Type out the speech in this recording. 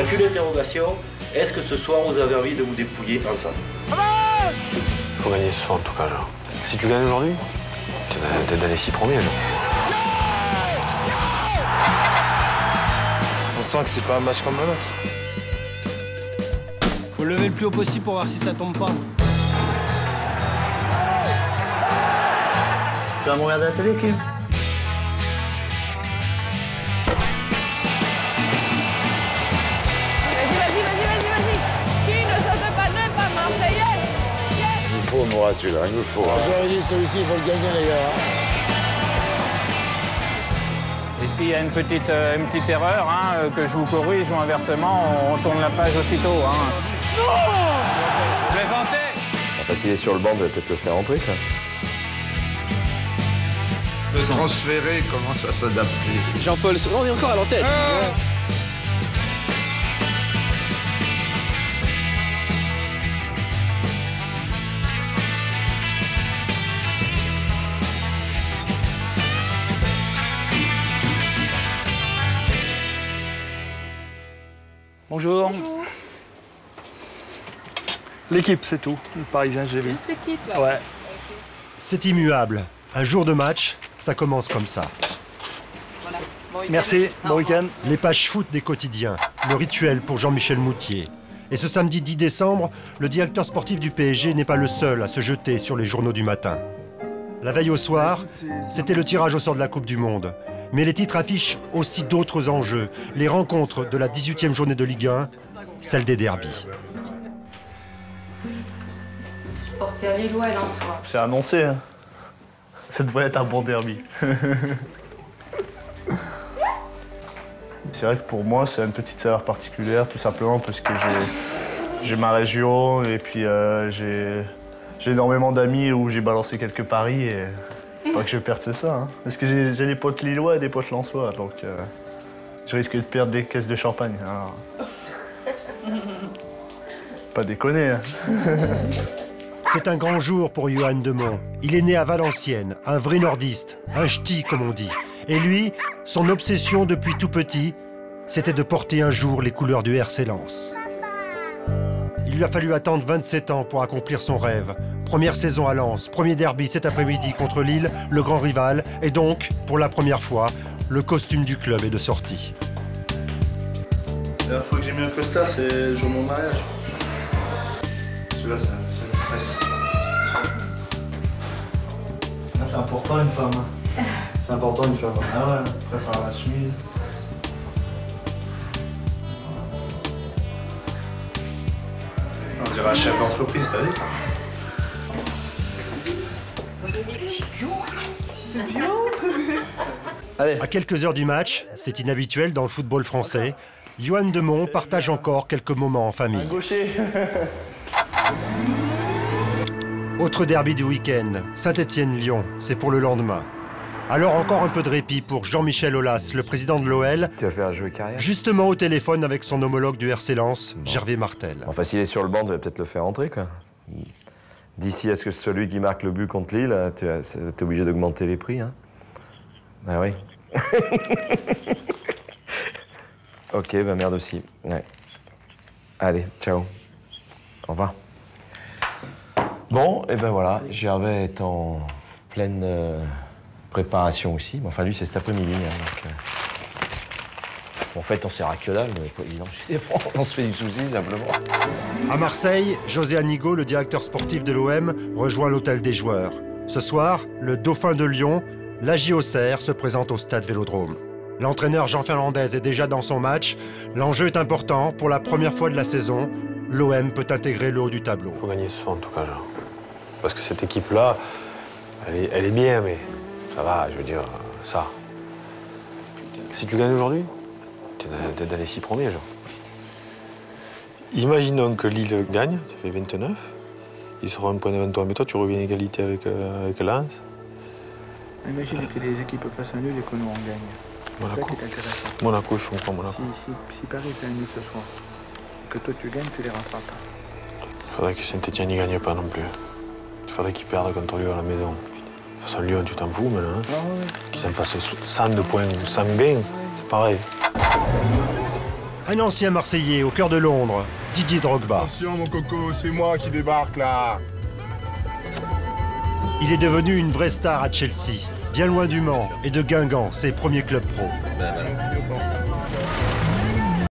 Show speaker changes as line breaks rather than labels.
Donc une interrogation, est-ce que ce soir vous avez envie de vous dépouiller ensemble?
Il faut gagner ce soir en tout cas, genre. Si tu gagnes aujourd'hui, t'es dans les 6 premiers, genre.
On sent que c'est pas un match comme un autre.
Faut lever le plus haut possible pour voir si ça tombe pas.
Tu vas me regarder la télé, Kim?
Vas-y. Qui ne saute pas n'est pas Marseillais.
Il nous faut Mourad, celui-là, il nous faut. J'aurais dit, celui-ci, il faut le gagner, les gars.
Et s'il y a une petite erreur, hein, que je vous corrige ou inversement, on tourne la page aussitôt. Hein. Non!
Enfin, s'il est sur le banc, on va peut-être le faire entrer, quoi.
Le transféré commence à s'adapter.
Jean-Paul, on est encore à l'antenne.
Bonjour. L'équipe, c'est tout. Le Parisien, j'ai vu.
Juste l'équipe.
Ouais.
C'est immuable. Un jour de match, ça commence comme ça.
Voilà. Bon week-end.
Merci, bon week-end.
Les pages foot des quotidiens, le rituel pour Jean-Michel Moutier. Et ce samedi 10 décembre, le directeur sportif du PSG n'est pas le seul à se jeter sur les journaux du matin. La veille au soir, c'était le tirage au sort de la Coupe du Monde. Mais les titres affichent aussi d'autres enjeux. Les rencontres de la 18e journée de Ligue 1, celle des derbies.
Supporter lillois et lensois.
C'est annoncé, hein. Ça devrait être un bon derby. C'est vrai que pour moi, c'est une petite saveur particulière, tout simplement parce que j'ai ma région et puis j'ai énormément d'amis où j'ai balancé quelques paris et pas que je perde, c'est ça. Hein. Parce que j'ai des potes lillois et des potes lensois, donc je risque de perdre des caisses de champagne. Alors... Pas déconner. Hein.
C'est un grand jour pour Johan Demont. Il est né à Valenciennes, un vrai nordiste, un ch'ti comme on dit. Et lui, son obsession depuis tout petit, c'était de porter un jour les couleurs du RC Lens. Il lui a fallu attendre 27 ans pour accomplir son rêve. Première saison à Lens, premier derby cet après-midi contre Lille, le grand rival. Et donc, pour la première fois, le costume du club est de sortie.
La dernière fois que j'ai mis un costard, c'est le jour de mon mariage. Celui-là, c'est le stress. Ah, c'est important une femme. C'est important une femme. Ah ouais, prépare la chemise. On dirait un chef d'entreprise, t'as dit?
C'est bio.
À quelques heures du match, c'est inhabituel dans le football français, Johan Demont partage encore quelques moments en famille.
Gaucher.
Autre derby du week-end, Saint-Étienne-Lyon, c'est pour le lendemain. Alors encore un peu de répit pour Jean-Michel Aulas, le président de l'OL.
Tu vas faire un jeu de carrière?
Justement au téléphone avec son homologue du RC Lens, Gervais Martel.
Enfin, s'il est sur le banc, on va peut-être le faire entrer, quoi. D'ici à ce que celui qui marque le but contre Lille, tu es obligé d'augmenter les prix, hein. Ah oui. Ok, bah merde aussi. Ouais. Allez, ciao. Au revoir. Bon, et ben voilà, Gervais est en pleine préparation aussi. Enfin, lui, c'est cet après-midi. Hein, donc, en fait, on sert à que dalle, mais on se fait du souci, simplement.
À Marseille, José Anigo, le directeur sportif de l'OM, rejoint l'hôtel des joueurs. Ce soir, le dauphin de Lyon, l'AJ Auxerre, se présente au stade Vélodrome. L'entraîneur Jean Fernandez est déjà dans son match. L'enjeu est important. Pour la première fois de la saison, l'OM peut intégrer le haut du tableau.
Il faut gagner ce soir en tout cas, genre. Parce que cette équipe-là, elle est bien, mais ça va, je veux dire, ça. Si tu gagnes aujourd'hui, t'es dans les 6 premiers, genre. Imaginons que Lille gagne, tu fais 29. Ils seront un point devant toi, mais toi, tu reviens à égalité avec Lens.
Imagine que les équipes fassent un nul et que nous, on gagne. C'est ça qui est intéressant.
Monaco, je comprends Monaco.
Si Paris fait un nul ce soir, que toi tu gagnes, tu les rattrapes.
Il faudrait que Saint-Étienne n'y gagne pas non plus. Il faudrait qu'ils perdent contre Lyon à la maison. De toute façon, Lyon, tu t'en fous maintenant. Hein.
Ah ouais.
Qu'ils en fassent 100 de points, 100 gains, c'est pareil.
Un ancien Marseillais au cœur de Londres, Didier Drogba.
Attention mon coco, c'est moi qui débarque là.
Il est devenu une vraie star à Chelsea, bien loin du Mans et de Guingamp, ses premiers clubs pro.